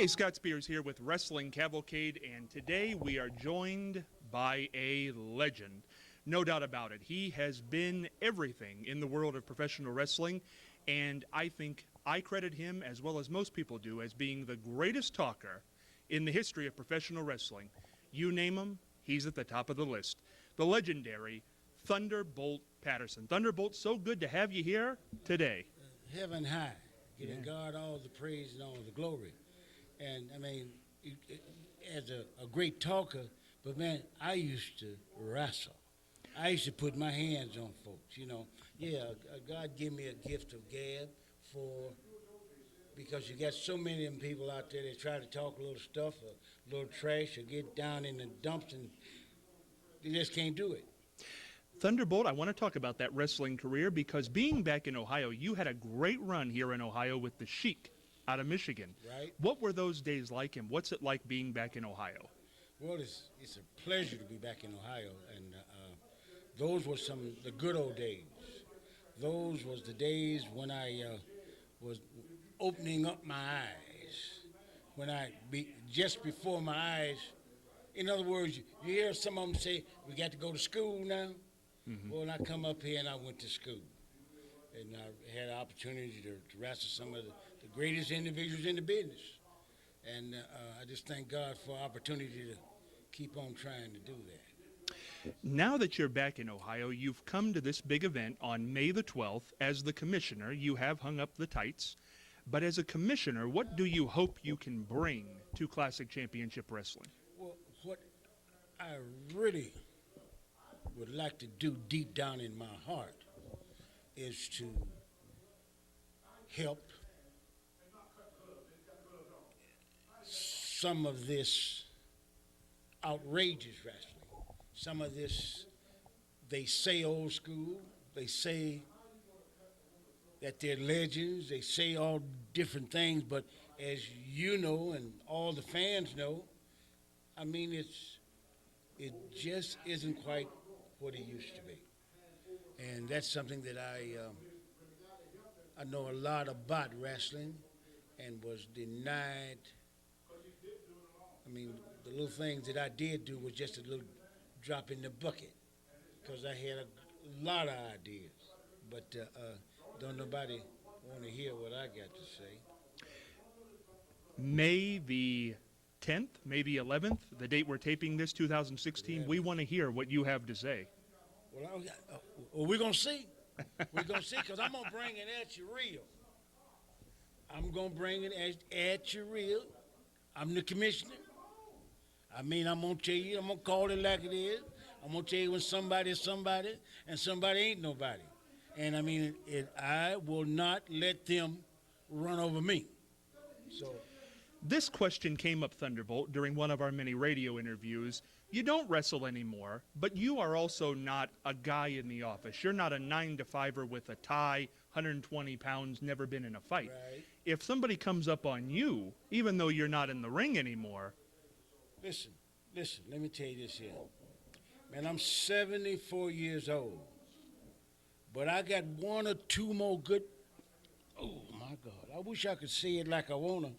Hey, Scott Spears here with Wrestling Cavalcade, and today we are joined by a legend. No doubt about it. He has been everything in the world of professional wrestling, and I think I credit him, as well as most people do, as being the greatest talker in the history of professional wrestling. You name him, he's at the top of the list. The legendary Thunderbolt Patterson. Thunderbolt, so good to have you here today. Heaven high, giving God all the praise and all the glory. And, I mean, as a great talker, but, man, I used to wrestle. I used to put my hands on folks, you know. Yeah, God gave me a gift of gab because you got so many of them people out there that try to talk a little stuff, a little trash, or get down in the dumps, and they just can't do it. Thunderbolt, I want to talk about that wrestling career because being back in Ohio, you had a great run here in Ohio with the Sheik out of Michigan. Right. What were those days like, and what's it like being back in Ohio? Well, it's a pleasure to be back in Ohio, and those were the good old days. Those was the days when I was opening up my eyes, just before my eyes. In other words, you hear some of them say, we got to go to school now. Mm-hmm. Well, I come up here and I went to school. And I had an opportunity to wrestle some of the greatest individuals in the business. And I just thank God for the opportunity to keep on trying to do that. Now that you're back in Ohio, you've come to this big event on May the 12th. As the commissioner, you have hung up the tights. But as a commissioner, what do you hope you can bring to Classic Championship Wrestling? Well, what I really would like to do deep down in my heart is to help some of this outrageous wrestling, some of this, they say old school, they say that they're legends, they say all different things, but as you know and all the fans know, I mean, it just isn't quite what it used to be. And that's something that I know a lot about wrestling and was denied. I mean, the little things that I did do was just a little drop in the bucket because I had a lot of ideas. But don't nobody want to hear what I got to say. May the 10th, May the 11th, the date we're taping this, 2016, we want to hear what you have to say. Well, we're going to see. We're going to see because I'm going to bring it at you real. I'm going to bring it at you real. I'm the commissioner. I mean, I'm going to tell you, I'm going to call it like it is. I'm going to tell you when somebody is somebody and somebody ain't nobody. And, I mean, I will not let them run over me. So this question came up, Thunderbolt, during one of our many radio interviews. You don't wrestle anymore, but you are also not a guy in the office. You're not a 9-to-5er with a tie, 120 pounds, never been in a fight. Right. If somebody comes up on you, even though you're not in the ring anymore. Listen, let me tell you this here. Man, I'm 74 years old, but I got one or two more good, oh my God, I wish I could say it like I want to.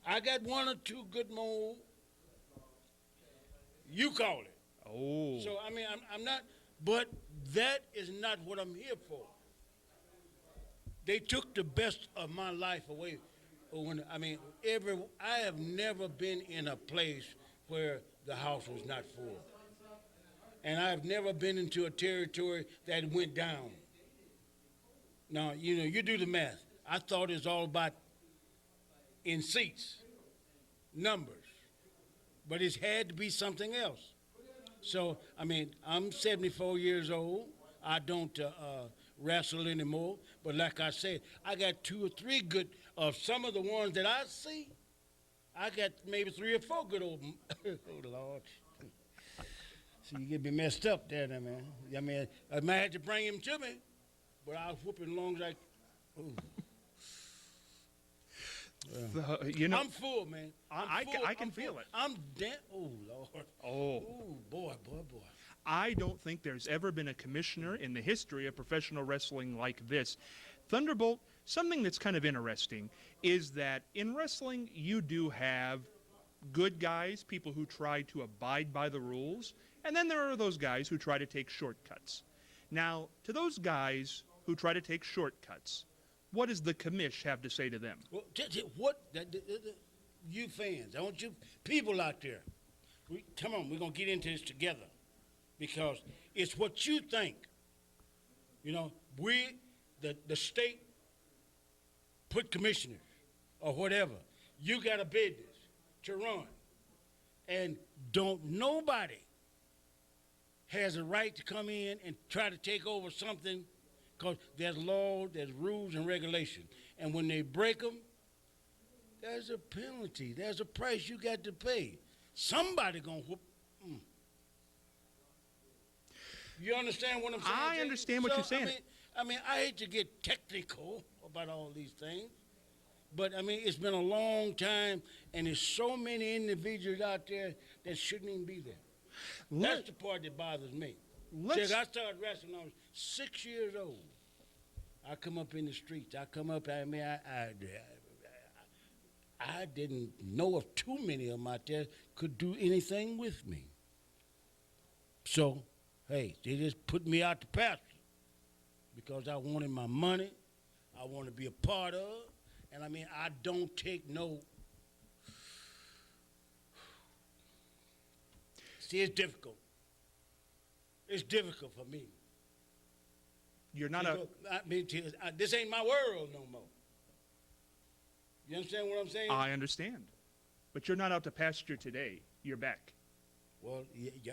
I got one or two good more. You call it. Oh. So, I mean, I'm not, but that is not what I'm here for. They took the best of my life away. I have never been in a place where the house was not full. And I've never been into a territory that went down. Now, you know, you do the math. I thought it was all about in seats, numbers. But it's had to be something else. So, I mean, I'm 74 years old. I don't wrestle anymore. But like I said, I got 2 or 3 good of some of the ones that I see. I got maybe 3 or 4 good old, oh, Lord. So you get me messed up there, man. I mean, I might have to bring him to me, but I'll whoop it as long as I, ooh. You know, I'm full, man. I can feel it. I'm dead. Oh, Lord. Oh. Ooh, boy. I don't think there's ever been a commissioner in the history of professional wrestling like this. Thunderbolt, something that's kind of interesting is that in wrestling, you do have good guys, people who try to abide by the rules, and then there are those guys who try to take shortcuts. Now, to those guys who try to take shortcuts, what does the commish have to say to them? Well, you fans, I want you people out there, come on, we're going to get into this together because it's what you think. You know, the state put commissioners or whatever. You got a business to run. And don't nobody has a right to come in and try to take over something because there's laws, there's rules and regulations. And when they break them, there's a penalty. There's a price you got to pay. Somebody gonna whoop. You understand what I'm saying? I understand what you're saying. I mean, I hate to get technical about all these things, but I mean, it's been a long time, and there's so many individuals out there that shouldn't even be there. That's the part that bothers me. I started wrestling when I was 6 years old. I come up in the streets. I didn't know of too many of them out there could do anything with me. So, hey, they just put me out the pasture because I wanted my money. I want to be a part of. And I mean, I don't take no. See, it's difficult. It's difficult for me. You're not this ain't my world no more. You understand what I'm saying? I understand. But you're not out to pasture today. You're back. Well, you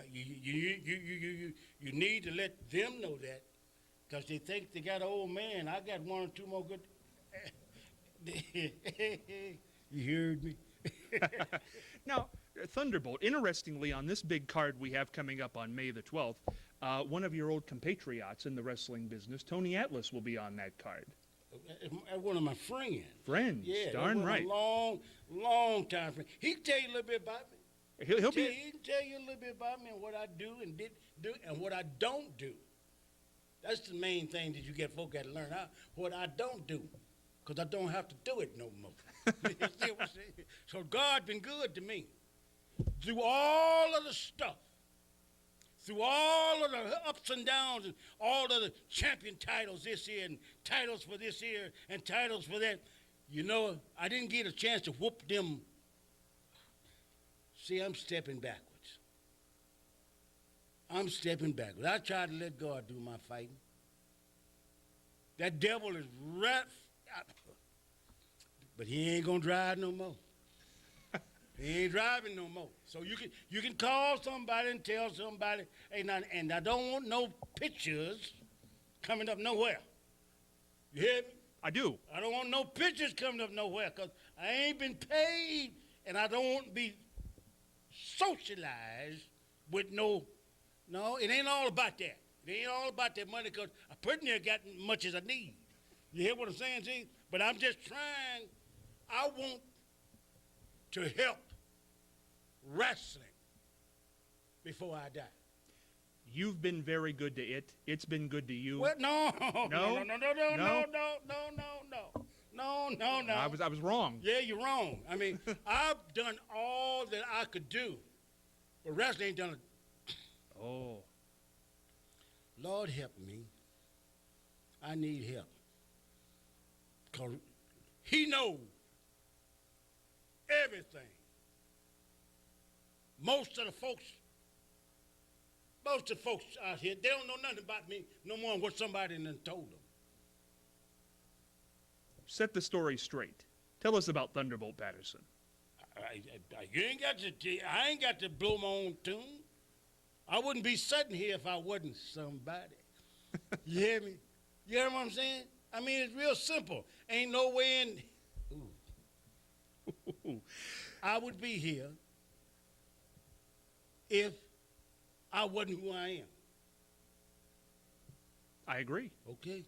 need to let them know that because they think they got an old man. I got one or two more good. You heard me? Now, Thunderbolt, interestingly, on this big card we have coming up on May the 12th, one of your old compatriots in the wrestling business, Tony Atlas, will be on that card. One of my friends. Yeah, darn right. A long time friend. He can tell you a little bit about me. He can tell you a little bit about me and what I do and did do and what I don't do. That's the main thing that you get folk got to learn out. What I don't do, because I don't have to do it no more. You see what I'm saying? So God been good to me. Through all of the stuff, through all of the ups and downs and all of the champion titles this year and titles for this year and titles for that, you know, I didn't get a chance to whoop them. See, I'm stepping backwards. I'm stepping backwards. I try to let God do my fighting. That devil is rough, but he ain't gonna drive no more. He ain't driving no more. So you can call somebody and tell somebody, hey, now, and I don't want no pictures coming up nowhere. You hear me? I do. I don't want no pictures coming up nowhere because I ain't been paid and I don't want to be socialized with no, it ain't all about that. It ain't all about that money because I pretty near got as much as I need. You hear what I'm saying, see? But I'm just trying, I want to help wrestling before I die. You've been very good to it. It's been good to you. What? No. No. I was wrong. Yeah, you're wrong. I mean, I've done all that I could do, but wrestling ain't done it. Oh. Lord help me. I need help. Because he knows everything. Most of the folks out here, they don't know nothing about me no more than what somebody done told them. Set the story straight. Tell us about Thunderbolt Patterson. I ain't got to blow my own tune. I wouldn't be sitting here if I wasn't somebody. You hear me? You hear what I'm saying? I mean, it's real simple. Ain't no way I would be here if I wasn't who I am. I agree. Okay.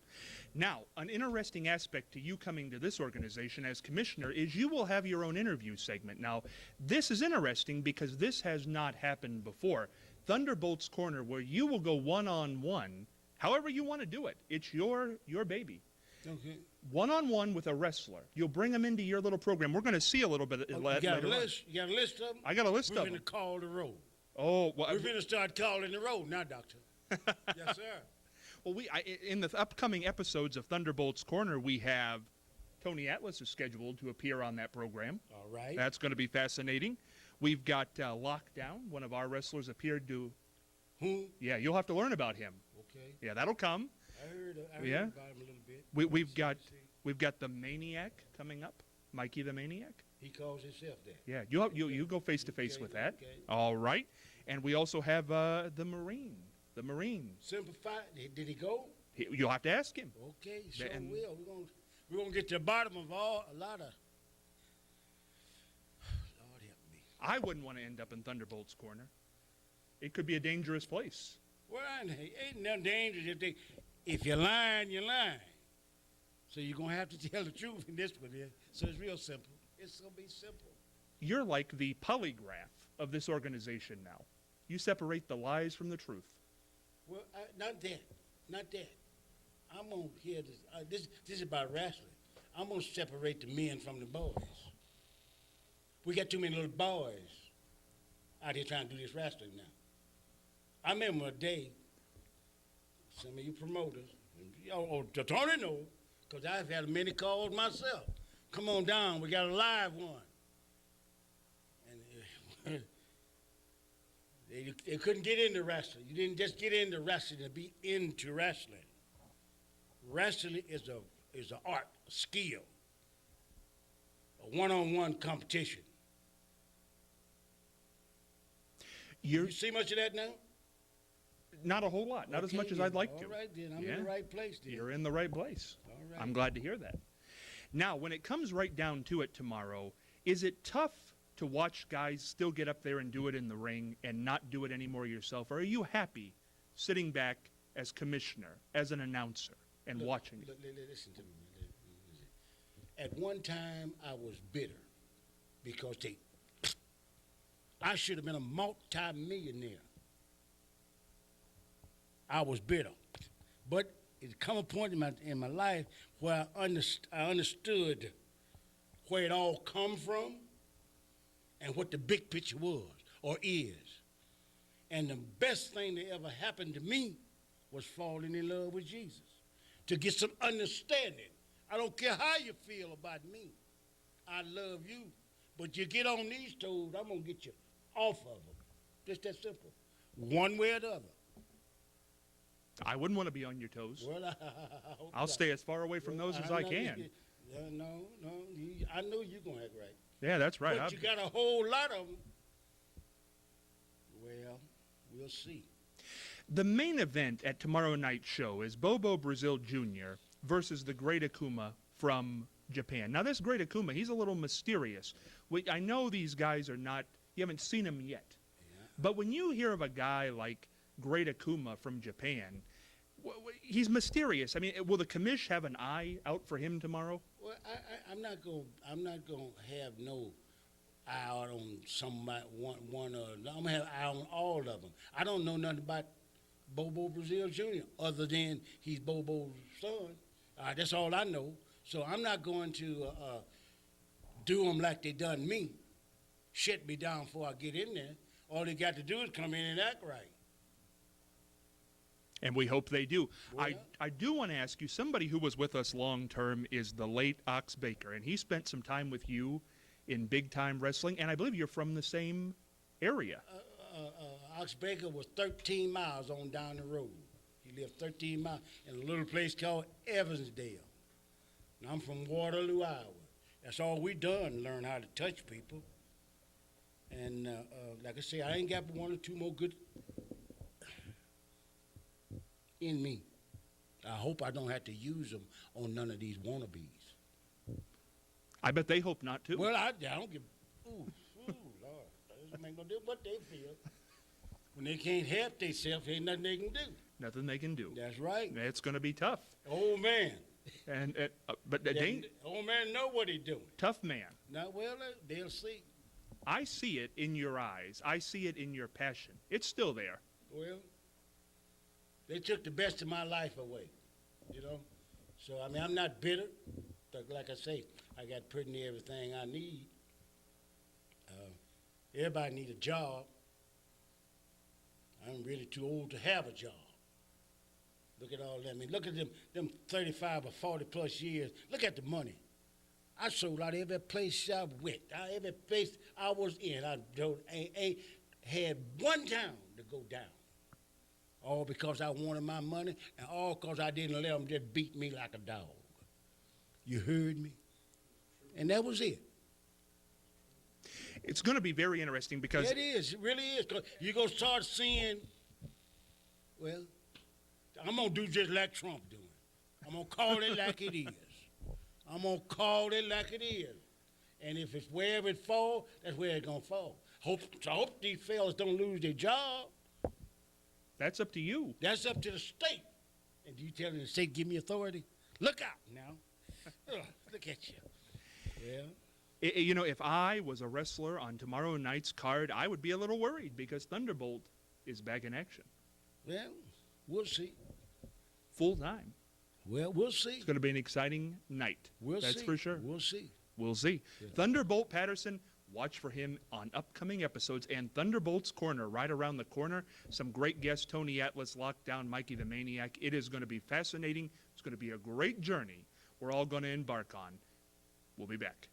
Now, an interesting aspect to you coming to this organization as commissioner is you will have your own interview segment. Now, this is interesting because this has not happened before. Thunderbolt's Corner, where you will go one-on-one, however you want to do it. It's your baby. Okay. One-on-one with a wrestler. You'll bring them into your little program. We're going to see a little bit of You that got later a on. list? You got a list of them? I got a list We're of going them. to call the roll. Oh, well, We're going to start calling the roll now, Doctor. Yes, sir. well, in the upcoming episodes of Thunderbolt's Corner, we have Tony Atlas is scheduled to appear on that program. All right. That's going to be fascinating. We've got Lockdown. One of our wrestlers appeared to. Who? Yeah, you'll have to learn about him. Okay. Yeah, that'll come. I heard about him a little bit. We've got the Maniac coming up, Mikey the Maniac. He calls himself that. Yeah, you go face to face with that. Okay. All right, and we also have the Marine. The Marine. Simplified. Did he go? You'll have to ask him. Okay, sure And- will. We're gonna get to the bottom of a lot of. Lord help me. I wouldn't want to end up in Thunderbolt's Corner. It could be a dangerous place. Well, ain't nothing dangerous if you're lying, you're lying. So you're gonna have to tell the truth in this one here. So it's real simple. It's gonna be simple. You're like the polygraph of this organization now. You separate the lies from the truth. Well, not that. I'm gonna hear this. This is about wrestling. I'm gonna separate the men from the boys. We got too many little boys out here trying to do this wrestling now. I remember a day, some of you promoters, Tony knows, because I've had many calls myself. Come on down, we got a live one. And they couldn't get into wrestling. You didn't just get into wrestling to be into wrestling. Wrestling is an art, a skill, a one-on-one competition. You see much of that now? Not a whole lot. Not as much as I'd like to. All right, then. I'm in the right place, then. You're in the right place. All right. I'm glad to hear that. Now, when it comes right down to it tomorrow, is it tough to watch guys still get up there and do it in the ring and not do it anymore yourself? Or are you happy sitting back as commissioner, as an announcer, and watching it? Listen to me. At one time, I was bitter because I should have been a multi-millionaire. I was bitter. But it come a point in my life where I understood where it all come from and what the big picture was or is. And the best thing that ever happened to me was falling in love with Jesus, to get some understanding. I don't care how you feel about me. I love you. But you get on these toes, I'm going to get you off of them. Just that simple. One way or the other. I wouldn't want to be on your toes. Well, I'll stay as far away from those as I can. No, I know you're going to act right. Yeah, that's right. But you got a whole lot of them. Well, we'll see. The main event at tomorrow night's show is Bobo Brazil Jr. versus the Great Akuma from Japan. Now, this Great Akuma, he's a little mysterious. I know these guys are not, you haven't seen him yet. Yeah. But when you hear of a guy like Great Akuma from Japan, he's mysterious. I mean, will the commish have an eye out for him tomorrow? Well, I'm not gonna have no eye out on somebody one or I'm gonna have an eye on all of them. I don't know nothing about Bobo Brazil Jr. other than he's Bobo's son. That's all I know. So I'm not going to do them like they done me, shut me down before I get in there. All they got to do is come in and act right. And we hope they do. Well, I do want to ask you, somebody who was with us long term is the late Ox Baker, and he spent some time with you in big time wrestling, and I believe you're from the same area. Ox Baker was 13 miles on down the road. He lived 13 miles in a little place called Evansdale. And I'm from Waterloo, Iowa. That's all we done, learn how to touch people. And like I say, I ain't got one or two more good in me. I hope I don't have to use them on none of these wannabes. I bet they hope not, too. Well, I don't give, Lord. That doesn't make no difference what they feel. When they can't help themselves, ain't nothing they can do. Nothing they can do. That's right. It's going to be tough. Old man. But old man know what he's doing. Tough man. Now, well, they'll see. I see it in your eyes. I see it in your passion. It's still there. Well, they took the best of my life away, you know. So, I mean, I'm not bitter. Like I say, I got pretty near everything I need. Everybody need a job. I'm really too old to have a job. Look at all that. I mean, look at them 35 or 40 plus years. Look at the money. I sold out every place I went. Every place I was in, I ain't had one town to go down. All because I wanted my money, and all because I didn't let them just beat me like a dog. You heard me? And that was it. It's going to be very interesting because It is. It really is. 'Cause you're going to start seeing, well, I'm going to do just like Trump doing. I'm going to call it like it is. I'm going to call it like it is. And if it's wherever it falls, that's where it's going to fall. I hope these fellas don't lose their job. that's up to you. That's up to the state. And do you tell the state, give me authority? Look out now. Ugh, look at you. Yeah. You know, if I was a wrestler on tomorrow night's card, I would be a little worried because Thunderbolt is back in action. Well, we'll see. Full time. Well, we'll see. It's going to be an exciting night. We'll That's see. for sure. We'll see. We'll see. Yeah. Thunderbolt Patterson, watch for him on upcoming episodes. And Thunderbolt's Corner, right around the corner. Some great guests, Tony Atlas, Lockdown, Mikey the Maniac. It is going to be fascinating. It's going to be a great journey we're all going to embark on. We'll be back.